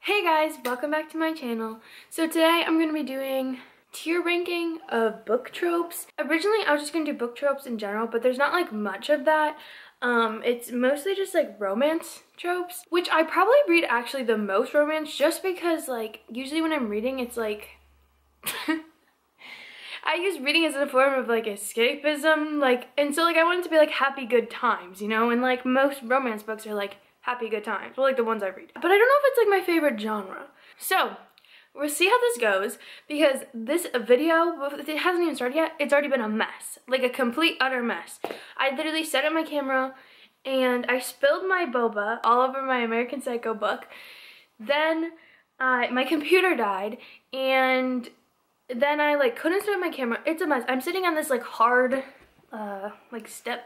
Hey guys, welcome back to my channel. So today I'm going to be doing tier ranking of book tropes. Originally I was just going to do book tropes in general, but there's not like much of that. It's mostly just like romance tropes, which I probably read actually the most romance just because like usually when I'm reading it's like I use reading as a form of like escapism, like, and so like I want it to be like happy good times, you know, and like most romance books are like happy good times, well, like the ones I read. But I don't know if it's like my favorite genre. So we'll see how this goes because this video, it hasn't even started yet. It's already been a mess, like a complete utter mess. I literally set up my camera and I spilled my boba all over my American Psycho book. Then my computer died and then I like couldn't set up my camera. It's a mess. I'm sitting on this like hard like step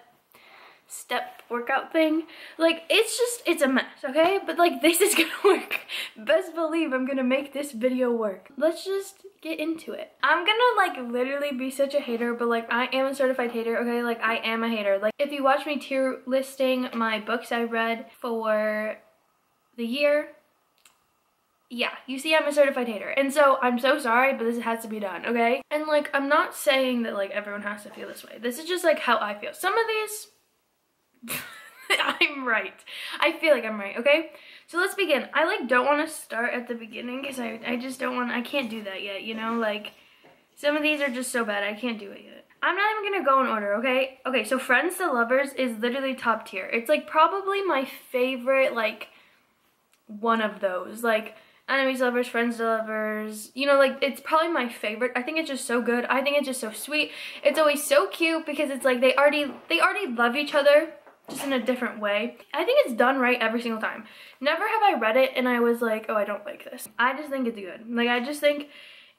workout thing. Like it's a mess, okay? But like this is gonna work. Best believe I'm gonna make this video work. Let's just get into it. I'm gonna like literally be such a hater, but like I am a certified hater, okay? Like I am a hater. Like if you watch me tier listing my books I read for the year, yeah, you see I'm a certified hater. And so I'm so sorry, but this has to be done, okay? And like I'm not saying that like everyone has to feel this way. This is just like how I feel. Some of these I'm right. I feel like I'm right, okay? So let's begin. I like don't want to start at the beginning because I just don't want, I can't do that yet, you know? Like some of these are just so bad, I can't do it yet. I'm not even gonna go in order, okay? Okay, so Friends to Lovers is literally top tier. It's like probably my favorite, like one of those. Like Enemies to Lovers, Friends to Lovers, you know, like it's probably my favorite. I think it's just so good. I think it's just so sweet. It's always so cute because it's like they already love each other, just in a different way. I think it's done right every single time. Never have I read it and I was like, oh, I don't like this. I just think it's good. Like, I just think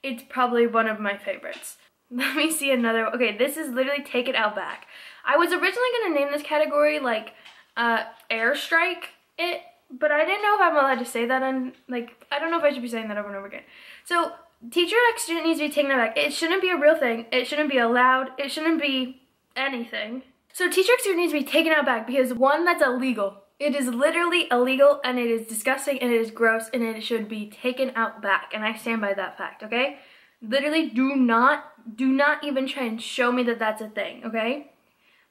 it's probably one of my favorites. Let me see another. Okay, this is literally Take It Out Back. I was originally gonna name this category like Airstrike It, but I didn't know if I'm allowed to say that on, like, I don't know if I should be saying that over and over again. So, teacher X student needs to be taken aback. It shouldn't be a real thing. It shouldn't be allowed. It shouldn't be anything. So teacher X student needs to be taken out back because one, that's illegal. It is literally illegal and it is disgusting and it is gross and it should be taken out back. And I stand by that fact, okay? Literally do not even try and show me that that's a thing, okay?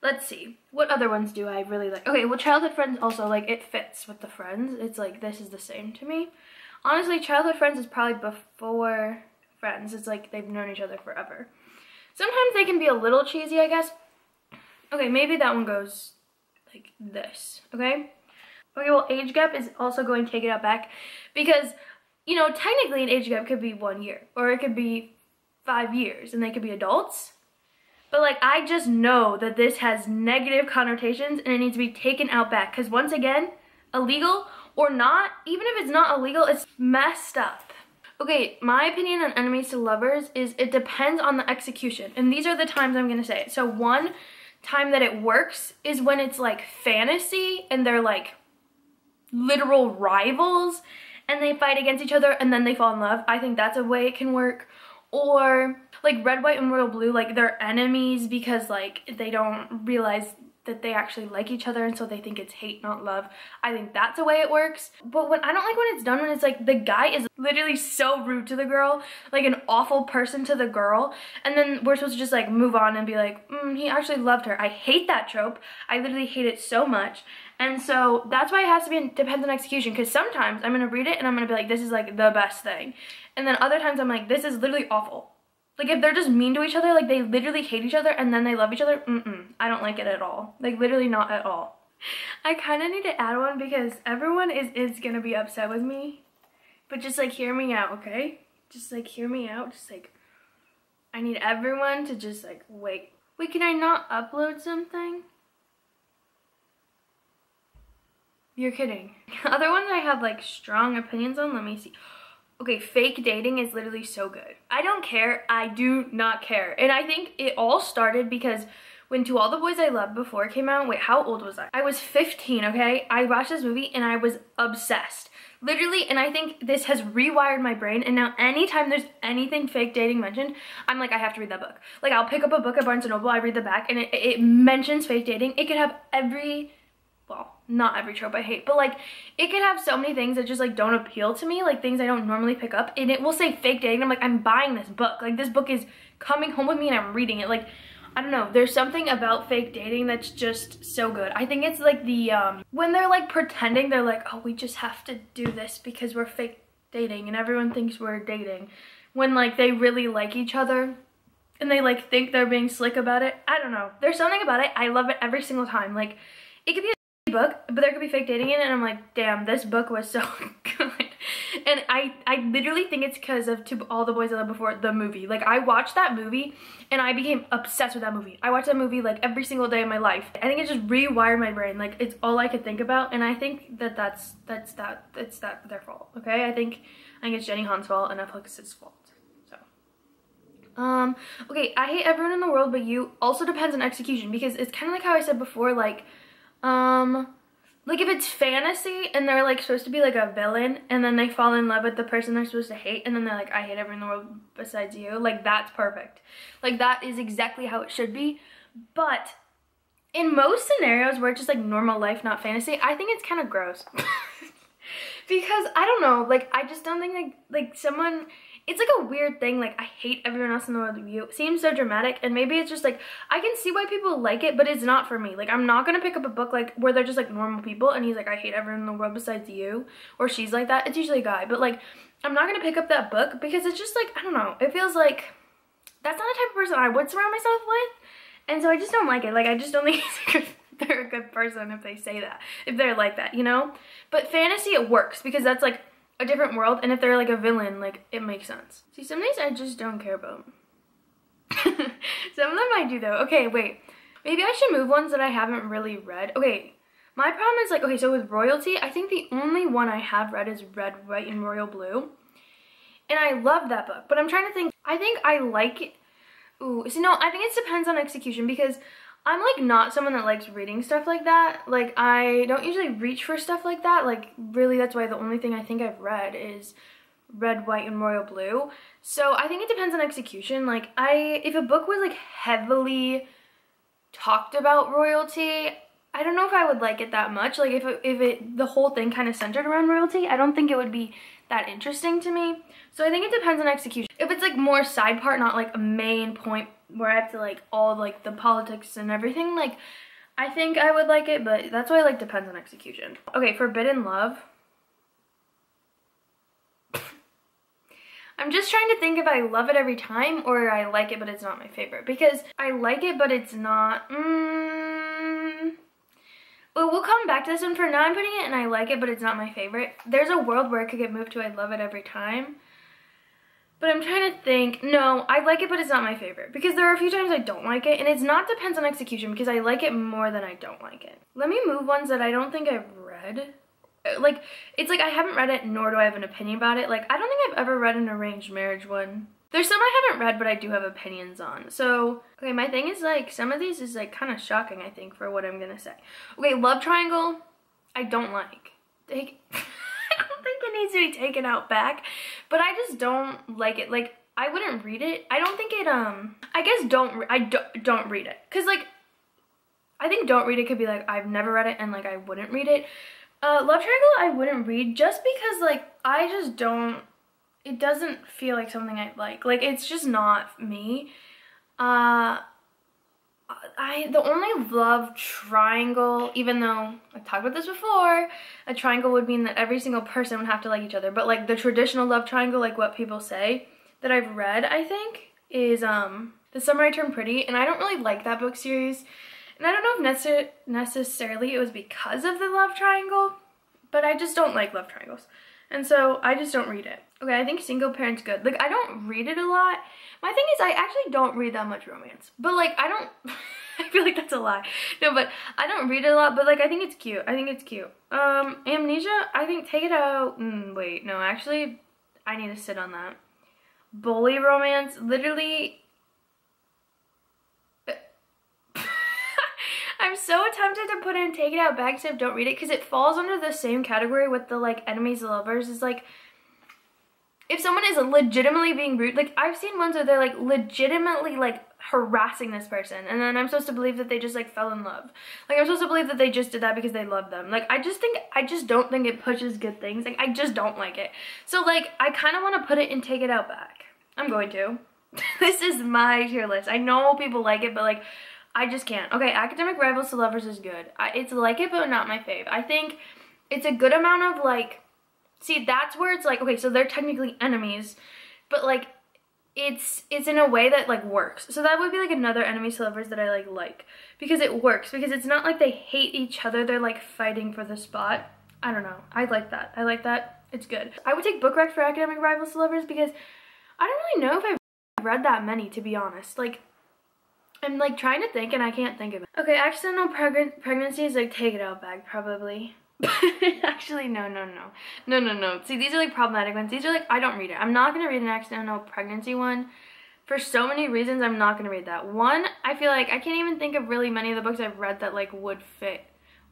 Let's see. What other ones do I really like? Okay, well, Childhood Friends also, like, it fits with the Friends. It's like, this is the same to me. Honestly, Childhood Friends is probably before Friends. It's like they've known each other forever. Sometimes they can be a little cheesy, I guess. Okay, maybe that one goes like this, okay? Okay, well, age gap is also going to Take It Out Back because, you know, technically an age gap could be 1 year or it could be 5 years and they could be adults. But like, I just know that this has negative connotations and it needs to be taken out back because once again, illegal or not, even if it's not illegal, it's messed up. Okay, my opinion on Enemies to Lovers is it depends on the execution. And these are the times I'm gonna say it. So one time that it works is when it's like fantasy and they're like literal rivals and they fight against each other and then they fall in love. I think that's a way it can work. Or like Red, White, and Royal Blue, like they're enemies because like they don't realize that they actually like each other and so they think it's hate, not love. I think that's a way it works. But when I don't like when it's done when it's like the guy is literally so rude to the girl, like an awful person to the girl, and then we're supposed to just like move on and be like, he actually loved her. I hate that trope. I literally hate it so much. And so that's why it has to be, depends on execution, because sometimes I'm gonna read it and I'm gonna be like, this is like the best thing. And then other times I'm like, this is literally awful. Like, if they're just mean to each other, like, they literally hate each other and then they love each other, I don't like it at all. Like, literally not at all. I kind of need to add one because everyone is going to be upset with me. But just, like, hear me out, okay? Just, like, hear me out. Just, like, I need everyone to just, like, wait. Wait, can I not upload something? You're kidding. Other ones I have, like, strong opinions on, let me see. Okay, fake dating is literally so good. I don't care. I do not care. And I think it all started because when To All the Boys I Loved Before came out, wait, how old was I? I was 15, okay? I watched this movie and I was obsessed. Literally, and I think this has rewired my brain, and now anytime there's anything fake dating mentioned, I'm like, I have to read that book. Like, I'll pick up a book at Barnes & Noble, I read the back, and it mentions fake dating. It could have every well, not every trope I hate, but like it could have so many things that just like don't appeal to me, like things I don't normally pick up, and it will say fake dating. I'm like, I'm buying this book. Like this book is coming home with me and I'm reading it. Like, I don't know, there's something about fake dating that's just so good. I think it's like the, when they're like pretending, they're like, oh, we just have to do this because we're fake dating and everyone thinks we're dating. When like they really like each other and they like think they're being slick about it. I don't know. There's something about it. I love it every single time. Like, it could be a book, but there could be fake dating in it, and I'm like, damn, this book was so good. And I literally think it's because of To All the Boys I Loved Before, the movie. Like, I watched that movie and I became obsessed with that movie. I watched that movie like every single day of my life. I think it just rewired my brain. Like, it's all I could think about, and I think that that's their fault. Okay, I think it's Jenny Han's fault and Netflix's fault. So okay, I hate everyone in the world but you. Also depends on execution, because it's kind of like how I said before, like if it's fantasy and they're like supposed to be like a villain and then they fall in love with the person they're supposed to hate and then they're like, I hate everyone in the world besides you, like that's perfect. Like that is exactly how it should be. But in most scenarios where it's just like normal life, not fantasy, I think it's kind of gross. Because I don't know, like I just don't think like someone, it's like a weird thing, like I hate everyone else in the world but you. It seems so dramatic, and maybe it's just like, I can see why people like it, but it's not for me. Like, I'm not gonna pick up a book like where they're just like normal people and he's like, I hate everyone in the world besides you, or she's like that. It's usually a guy, but like I'm not gonna pick up that book because it's just like, I don't know, it feels like that's not the type of person I would surround myself with, and so I just don't like it. Like, I just don't think they're a good person if they say that, if they're like that, you know? But fantasy, it works because that's like a different world, and if they're like a villain, like it makes sense. See, some of these I just don't care about. Some of them I do though. Okay, wait, maybe I should move ones that I haven't really read. Okay, my problem is like, okay, so with royalty, I think the only one I have read is Red, White, and Royal Blue, and I love that book, but I'm trying to think, I think I like it. Ooh, so no, I think it depends on execution, because I'm like not someone that likes reading stuff like that. Like, I don't usually reach for stuff like that. Like, really, that's why the only thing I think I've read is Red, White, and Royal Blue. So I think it depends on execution. Like, if a book was like heavily talked about royalty, I don't know if I would like it that much. Like, if the whole thing kind of centered around royalty, I don't think it would be that interesting to me. So I think it depends on execution. If it's like more side part, not like a main point where I have to like all like the politics and everything, like I think I would like it, but that's why I like depends on execution. Okay, Forbidden Love. I'm just trying to think if I love it every time or I like it but it's not my favorite, because I like it but it's not, well, we'll come back to this one. For now I'm putting it and I like it but it's not my favorite. There's a world where it could get moved to I love it every time. But I'm trying to think, no, I like it, but it's not my favorite. Because there are a few times I don't like it, and it's not depends on execution, because I like it more than I don't like it. Let me move ones that I don't think I've read. Like, it's like I haven't read it, nor do I have an opinion about it. Like, I don't think I've ever read an arranged marriage one. There's some I haven't read, but I do have opinions on. So, okay, my thing is, like, some of these is, like, kind of shocking, I think, for what I'm gonna say. Okay, Love Triangle, I don't like. I don't think it needs to be taken out back, but I just don't like it. Like, I wouldn't read it. I don't think it, I guess don't read it. Cause like, I think don't read it could be like, I've never read it and like, I wouldn't read it. Love Triangle, I wouldn't read just because like, I just don't, it doesn't feel like something I like. Like, it's just not me. The only love triangle, even though I've talked about this before, a triangle would mean that every single person would have to like each other, but like the traditional love triangle, like what people say that I've read, I think, is The Summer I Turned Pretty, and I don't really like that book series, and I don't know if necessarily it was because of the love triangle, but I just don't like love triangles, and so I just don't read it. Okay, I think Single Parent's good. Like, I don't read it a lot. My thing is, I actually don't read that much romance. But, like, I don't... I feel like that's a lie. No, but I don't read it a lot, but, like, I think it's cute. I think it's cute. Amnesia, I think take it out... wait, no, actually, I need to sit on that. Bully romance, literally... I'm so tempted to put in take it out back except don't read it, because it falls under the same category with the, like, enemies to lovers. Is like... if someone is legitimately being rude, like I've seen ones where they're like legitimately like harassing this person, and then I'm supposed to believe that they just like fell in love. Like I'm supposed to believe that they just did that because they love them. Like I just don't think it pushes good things. Like I just don't like it. So like I kind of want to put it and take it out back. I'm going to. This is my tier list. I know people like it, but like I just can't. Okay, Academic Rivals to Lovers is good. It's like it, but not my fave. I think it's a good amount of like, see, that's where it's like, okay, so they're technically enemies, but like it's in a way that like works. So that would be like another Enemies to Lovers that I like because it works, because it's not like they hate each other, they're like fighting for the spot. I don't know, I like that. I like that. It's good. I would take Book Rec for Academic Rivals to Lovers because I don't really know if I've read that many, to be honest. Like I'm like trying to think and I can't think of it. Okay, Accidental Pregnancies, like take it out bag probably. Actually, no. See, these are like problematic ones. These are like, I don't read it. I'm not gonna read an accidental pregnancy one for so many reasons. I'm not gonna read that. One, I feel like I can't even think of really many of the books I've read that like would fit,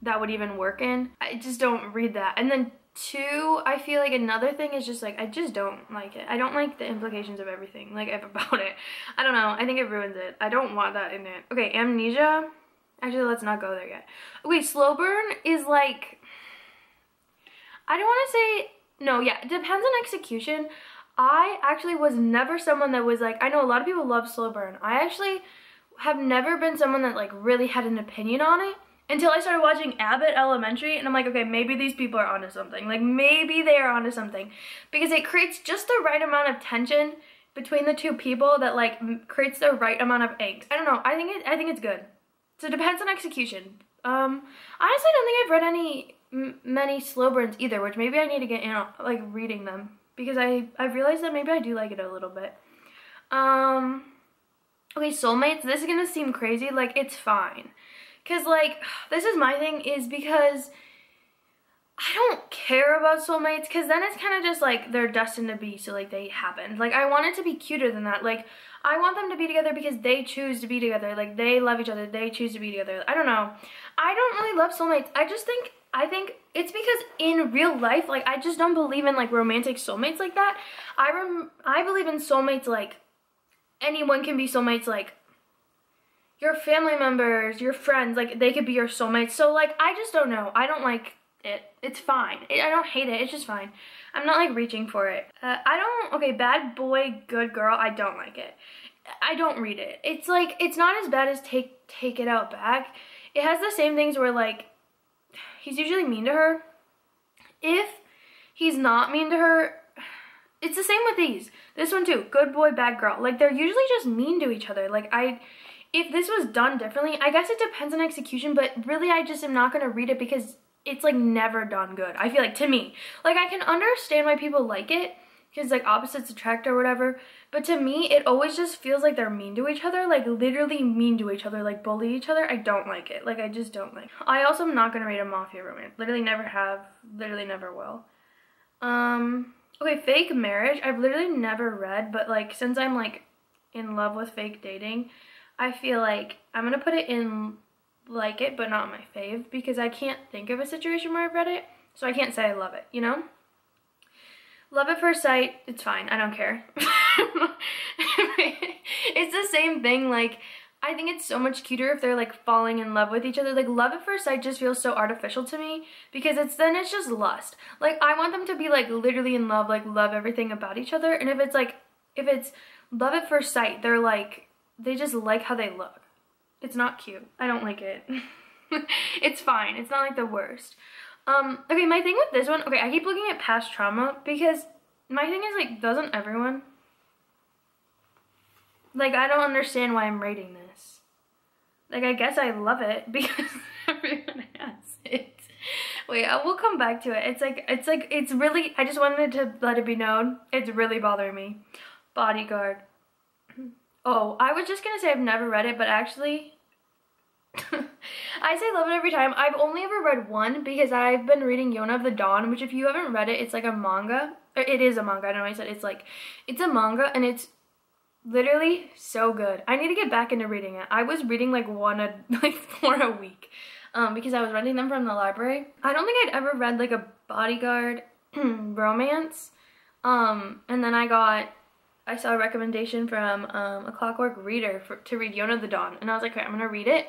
that would even work in. I just don't read that. And then two, I feel like another thing is just like I just don't like it. I don't like the implications of everything like about it. I don't know, I think it ruins it. I don't want that in it. Okay, Amnesia, actually let's not go there yet. Okay, Slow Burn is like, I don't want to say, no, yeah, it depends on execution. I actually was never someone that was like, I know a lot of people love Slow Burn. I actually have never been someone that like really had an opinion on it until I started watching Abbott Elementary, and I'm like, okay, maybe these people are onto something. Like maybe they are onto something, because it creates just the right amount of tension between the two people that like creates the right amount of angst. I don't know, I think it's good. So it depends on execution. Honestly, I don't think I've read many slow burns either, which maybe I need to get in like reading them, because I've realized that maybe I do like it a little bit. Okay, Soulmates, this is gonna seem crazy, like it's fine, because like this is my thing, is because I don't care about soulmates, because then it's kind of just like they're destined to be, so like they happen. Like I want it to be cuter than that. Like I want them to be together because they choose to be together. Like they love each other, they choose to be together. I don't know, I don't really love soulmates. I think it's because in real life, like I just don't believe in like romantic soulmates like that. I believe in soulmates like anyone can be soulmates, like your family members, your friends, like they could be your soulmates. So like I just don't know, I don't like it. It's fine. I don't hate it, it's just fine. I'm not like reaching for it. Okay, Bad Boy Good Girl, I don't like it. I don't read it. It's like, it's not as bad as Take It Out Back. It has the same things where like he's usually mean to her. If he's not mean to her, it's the same with these. This one too, Good Boy Bad Girl. Like they're usually just mean to each other. Like if this was done differently, I guess it depends on execution, but really I just am not gonna read it because it's like never done good, I feel like, to me. Like I can understand why people like it, because like opposites attract or whatever, but to me it always just feels like they're mean to each other, like literally mean to each other, like bully each other. I don't like it. Like I just don't like it. I also am not gonna read a mafia romance. Literally never have, literally never will. Okay, Fake Marriage, I've literally never read, but like since I'm like in love with fake dating, I feel like I'm gonna put it in like it, but not my fave, because I can't think of a situation where I've read it, so I can't say I love it, you know? Love at First Sight, it's fine, I don't care. It's the same thing, like I think it's so much cuter if they're like falling in love with each other. Like Love at First Sight just feels so artificial to me, because it's just lust. Like I want them to be like literally in love, like love everything about each other, and if it's Love at First Sight, they're like, they just like how they look. It's not cute. I don't like it. It's fine. It's not like the worst. Okay, my thing with this one, okay, I keep looking at Past Trauma, because my thing is like, doesn't everyone? Like I don't understand why I'm rating this. Like I guess I love it because everyone has it. Wait, I will come back to it. It's really, I just wanted to let it be known, it's really bothering me. Bodyguard. Oh, I was just gonna say I've never read it, but actually, I say love it every time. I've only ever read one, because I've been reading Yona of the Dawn, which if you haven't read it, it's like a manga. It is a manga, I don't know why I said it's a manga, and it's literally so good. I need to get back into reading it. I was reading like four a week, because I was renting them from the library. I don't think I'd ever read like a bodyguard romance, and then I got I saw a recommendation from A Clockwork Reader to read Yona the Dawn, and I was like, okay, I'm gonna read it.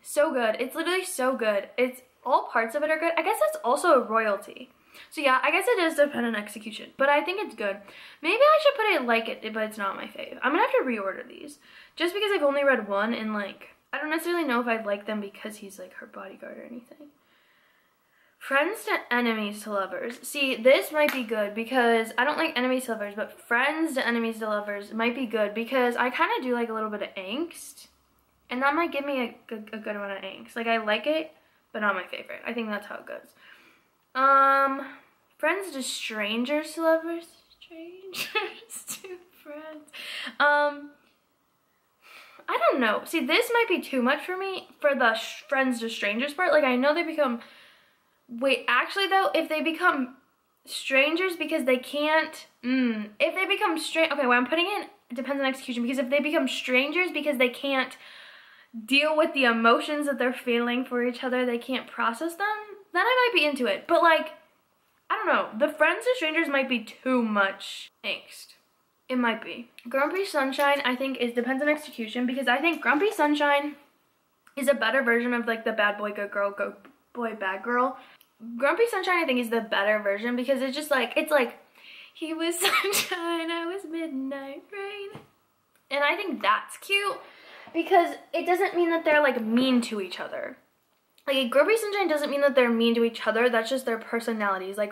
So good. It's literally so good. It's all parts of it are good. I guess that's also a royalty. So yeah, I guess it does depend on execution, but I think it's good. Maybe I should put it like it, but it's not my fave. I'm gonna have to reorder these just because I've only read one, and like I don't necessarily know if I'd like them because he's like her bodyguard or anything. Friends to enemies to lovers. See, this might be good because I don't like enemies to lovers, but friends to enemies to lovers might be good because I kind of do like a little bit of angst, and that might give me a good amount of angst. Like I like it, but not my favorite. I think that's how it goes. Friends to strangers to lovers. Strangers to friends. I don't know. See, this might be too much for me for the friends to strangers part. Like I know they become... Wait, actually though, if they become strangers because they can't, if they become okay, what I'm putting in depends on execution, because if they become strangers because they can't deal with the emotions that they're feeling for each other, they can't process them, then I might be into it. But like, I don't know, the friends to strangers might be too much angst. It might be. Grumpy Sunshine, I think, depends on execution, because I think Grumpy Sunshine is a better version of like the bad boy, good girl, good boy, bad girl. Grumpy Sunshine, I think, is the better version because it's just like, it's like, he was sunshine, I was midnight rain. And I think that's cute because it doesn't mean that they're like mean to each other. Like Grumpy Sunshine doesn't mean that they're mean to each other, that's just their personalities. Like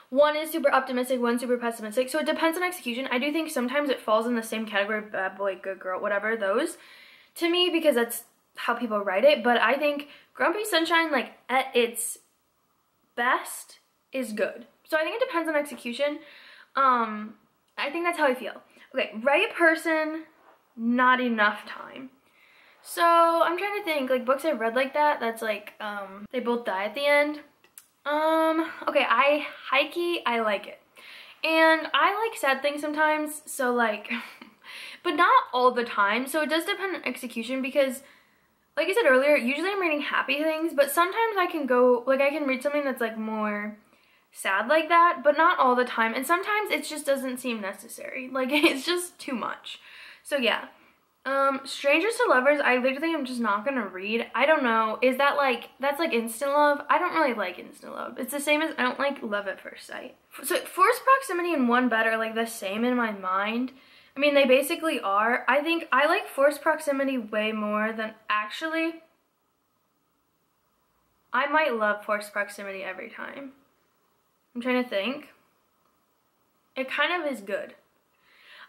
one is super optimistic, one's super pessimistic. So it depends on execution. I do think sometimes it falls in the same category, bad boy, good girl, whatever, those, to me, because that's how people write it. But I think Grumpy Sunshine, like at its best, is good. So I think it depends on execution. I think that's how I feel. Okay, right person, not enough time. So I'm trying to think, like books I've read like that, that's like, they both die at the end. Okay, Haikyuu, I like it. And I like sad things sometimes, so like, but not all the time. So it does depend on execution because, like I said earlier, usually I'm reading happy things, but sometimes I can go, like I can read something that's like more sad like that, but not all the time. And sometimes it just doesn't seem necessary. Like it's just too much. So yeah. Strangers to Lovers, I literally am just not gonna read. I don't know. Is that like, that's like instant love? I don't really like instant love. It's the same as, I don't like love at first sight. So forced proximity and one bed are like the same in my mind. I mean, they basically are. I think I like forced proximity way more than actually. I might love forced proximity every time. I'm trying to think. It kind of is good.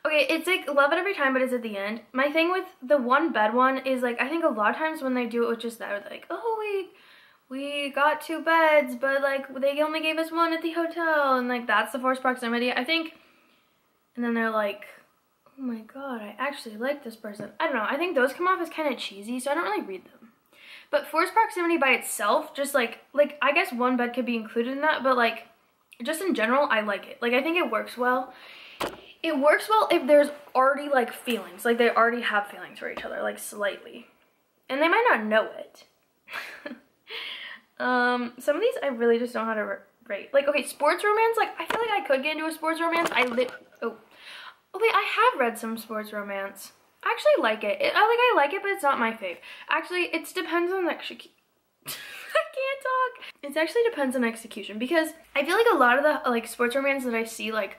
Okay, it's like love it every time, but it's at the end. My thing with the one bed one is like, I think a lot of times when they do it with just that, they're like, oh, we got 2 beds, but like they only gave us 1 at the hotel, and like that's the forced proximity, I think. And then they're like, oh my god, I actually like this person. I don't know, I think those come off as kind of cheesy, so I don't really read them. But forced proximity by itself, just like I guess one bed could be included in that, but like, just in general, I like it. Like, I think it works well. It works well if there's already like feelings, like they already have feelings for each other, like slightly. And they might not know it. Some of these I really just don't know how to rate. Like, okay, sports romance, like I feel like I could get into a sports romance. Oh wait, I have read some sports romance. I actually like it. I like it, but it's not my fave. Actually, it depends on execution. I can't talk. It actually depends on execution because I feel like a lot of the like sports romance that I see, like,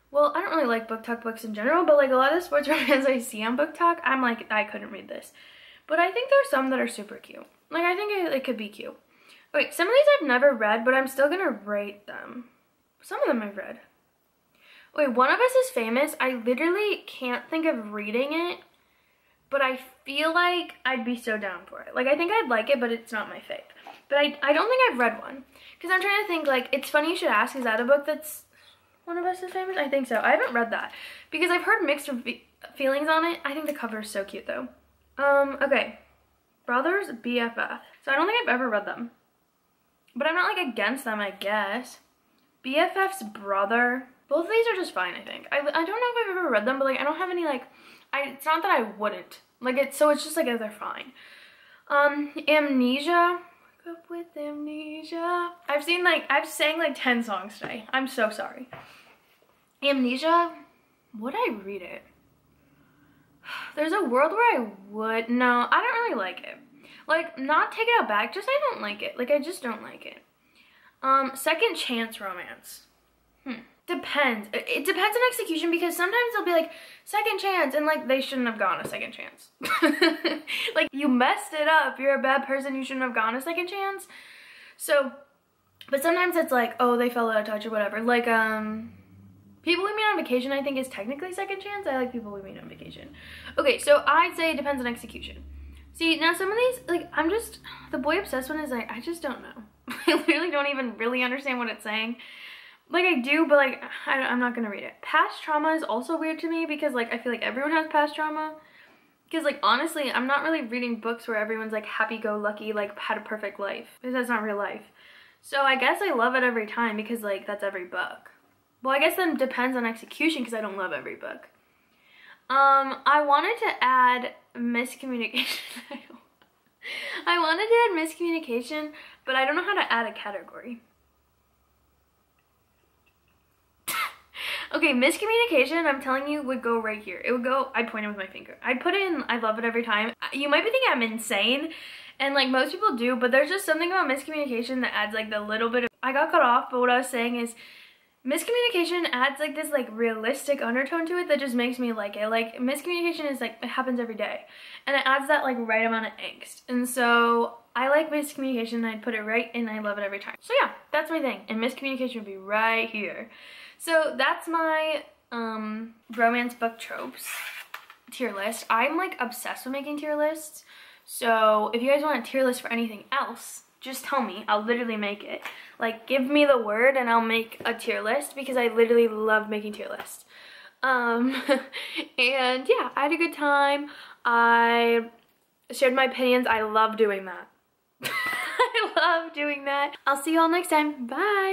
well, I don't really like book talk books in general, but like a lot of the sports romance I see on book talk, I'm like, I couldn't read this. But I think there's some that are super cute. Like, I think it could be cute. Wait, some of these I've never read, but I'm still gonna rate them. Some of them I've read. Wait, One of Us is Famous. I literally can't think of reading it, but I feel like I'd be so down for it. Like, I think I'd like it, but it's not my fave. But I don't think I've read one. Because I'm trying to think, like, it's funny you should ask, is that a book that's One of Us is Famous? I think so. I haven't read that. Because I've heard mixed feelings on it. I think the cover is so cute, though. Okay. Brothers BFF. So I don't think I've ever read them. But I'm not, like, against them, I guess. BFF's brother. Both of these are just fine, I think. I don't know if I've ever read them, but, like, I don't have any, like, it's not that I wouldn't. Like, it's just, like, they're fine. Amnesia. Wake up with amnesia. I've sang, like, 10 songs today. I'm so sorry. Amnesia. would I read it? There's a world where I would. No, I don't really like it. Like, not take it out back, just I don't like it. Like, I just don't like it. Second chance romance. Depends. It depends on execution, because sometimes they'll be like, second chance, and like, they shouldn't have gone a second chance. Like, you messed it up. You're a bad person. You shouldn't have gone a second chance. So, but sometimes it's like, oh, they fell out of touch or whatever. Like, People We Meet on Vacation, I think, is technically second chance. I like People We Meet on Vacation. Okay, so I'd say it depends on execution. See, now some of these, like, the Boy Obsessed one is like, I just don't know. I literally don't even really understand what it's saying. Like, I do, but like, I'm not gonna read it. Past trauma is also weird to me, because like, I feel like everyone has past trauma. Because like, honestly, I'm not really reading books where everyone's like happy-go-lucky, like had a perfect life, because that's not real life. So I guess I love it every time, because like, that's every book. Well, I guess that depends on execution, because I don't love every book. I wanted to add miscommunication. I wanted to add miscommunication, but I don't know how to add a category. Okay, miscommunication, I'm telling you, would go right here. It would go, I'd point it with my finger. I'd put it in I love it every time. You might be thinking I'm insane, and like most people do, but there's just something about miscommunication that adds like the little bit of, I got cut off, but what I was saying is, miscommunication adds like this like realistic undertone to it that just makes me like it. Like, miscommunication is like, it happens every day, and it adds that like right amount of angst. And so I like miscommunication, and I'd put it right in I love it every time. So yeah, that's my thing, and miscommunication would be right here. So that's my romance book tropes tier list. I'm like obsessed with making tier lists. So if you guys want a tier list for anything else, just tell me. I'll literally make it. Like, give me the word and I'll make a tier list, because I literally love making tier lists. And yeah, I had a good time. I shared my opinions. I love doing that. I love doing that. I'll see you all next time. Bye.